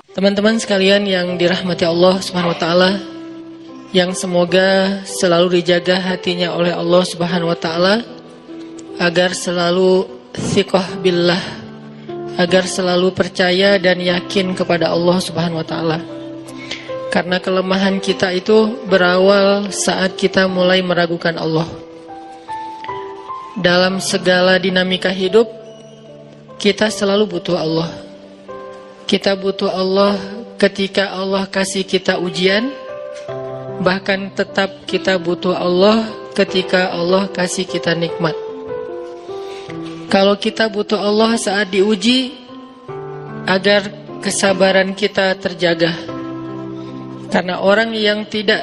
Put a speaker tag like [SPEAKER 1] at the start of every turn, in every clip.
[SPEAKER 1] Teman-teman sekalian yang dirahmati Allah Subhanahu wa taala, yang semoga selalu dijaga hatinya oleh Allah Subhanahu wa taala agar selalu thiqah billah, agar selalu percaya dan yakin kepada Allah Subhanahu wa taala. Karena kelemahan kita itu berawal saat kita mulai meragukan Allah. Dalam segala dinamika hidup, kita selalu butuh Allah. Kita butuh Allah ketika Allah kasih kita ujian. Bahkan tetap kita butuh Allah ketika Allah kasih kita nikmat. Kalau kita butuh Allah saat diuji, agar kesabaran kita terjaga. Karena orang yang tidak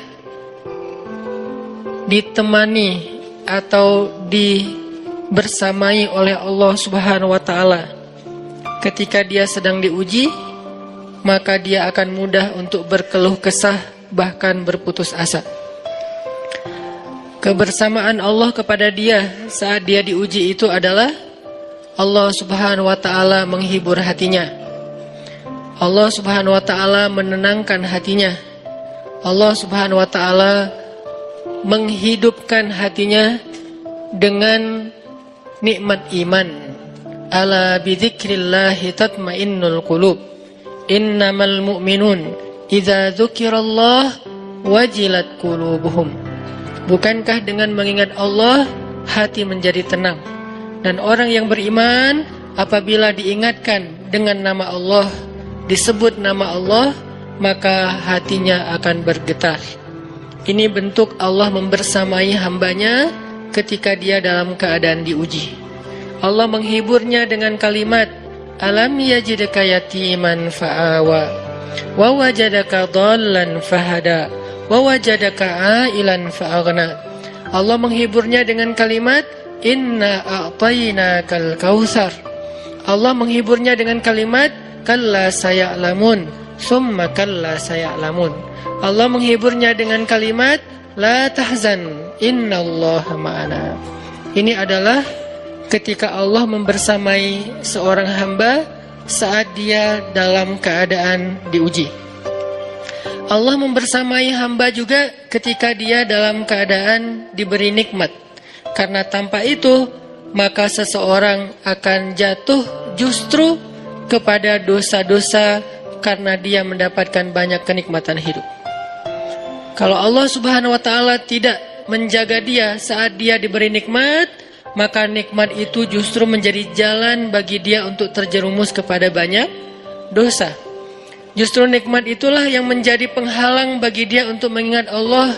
[SPEAKER 1] ditemani atau dibersamai oleh Allah Subhanahu wa taala ketika dia sedang diuji, maka dia akan mudah untuk berkeluh kesah, bahkan berputus asa. Kebersamaan Allah kepada dia saat dia diuji itu adalah Allah Subhanahu wa taala menghibur hatinya. Allah Subhanahu wa taala menenangkan hatinya. Allah Subhanahu wa taala menghidupkan hatinya dengan nikmat iman. Ala bidzikrillahi tatmainnul qulub. Innamal mu'minun idza dzukirallah wajilat qulubuhum. Bukankah dengan mengingat Allah hati menjadi tenang? Dan orang yang beriman apabila diingatkan dengan nama Allah, disebut nama Allah, maka hatinya akan bergetar. Ini bentuk Allah membersamai hambanya ketika dia dalam keadaan diuji. Allah menghiburnya dengan kalimat, alam yajidka yatiman fa'awa, wa wajadaka dhallan fahada, wa wajadaka ailan fa'aghna. Allah menghiburnya dengan kalimat, inna a'tainakal kautsar. Allah menghiburnya dengan kalimat, kalla saya'lamun, summa kalla saya'lamun. Allah menghiburnya dengan kalimat, la tahzan, innallaha ma'ana. Ini adalah ketika Allah membersamai seorang hamba saat dia dalam keadaan diuji. Allah membersamai hamba juga ketika dia dalam keadaan diberi nikmat. Karena tanpa itu, maka seseorang akan jatuh justru kepada dosa-dosa karena dia mendapatkan banyak kenikmatan hidup. Kalau Allah Subhanahu wa taala tidak menjaga dia saat dia diberi nikmat, maka nikmat itu justru menjadi jalan bagi dia untuk terjerumus kepada banyak dosa. Justru nikmat itulah yang menjadi penghalang bagi dia untuk mengingat Allah.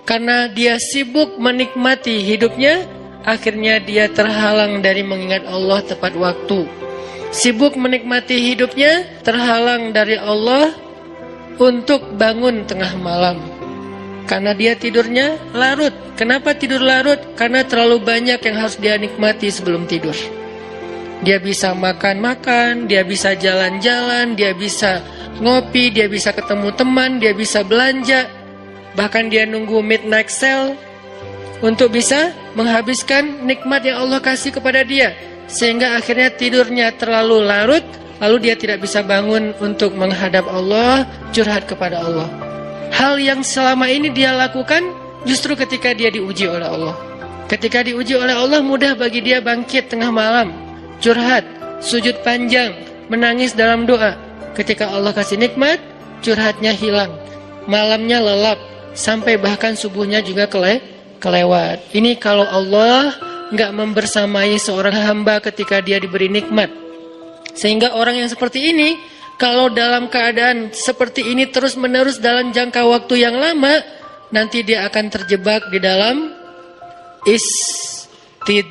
[SPEAKER 1] Karena dia sibuk menikmati hidupnya, akhirnya dia terhalang dari mengingat Allah tepat waktu. Sibuk menikmati hidupnya, terhalang dari Allah untuk bangun tengah malam. Karena dia tidurnya larut. Kenapa tidur larut? Karena terlalu banyak yang harus dia nikmati sebelum tidur. Dia bisa makan-makan, dia bisa jalan-jalan, dia bisa ngopi, dia bisa ketemu teman, dia bisa belanja. Bahkan dia nunggu midnight sale untuk bisa menghabiskan nikmat yang Allah kasih kepada dia. Sehingga akhirnya tidurnya terlalu larut, lalu dia tidak bisa bangun untuk menghadap Allah, curhat kepada Allah. Hal yang selama ini dia lakukan justru ketika dia diuji oleh Allah. Ketika diuji oleh Allah, mudah bagi dia bangkit tengah malam, curhat, sujud panjang, menangis dalam doa. Ketika Allah kasih nikmat, curhatnya hilang, malamnya lelap, sampai bahkan subuhnya juga kelewat. Ini kalau Allah nggak membersamai seorang hamba ketika dia diberi nikmat. Sehingga orang yang seperti ini, kalau dalam keadaan seperti ini terus-menerus dalam jangka waktu yang lama, nanti dia akan terjebak di dalam istidraj.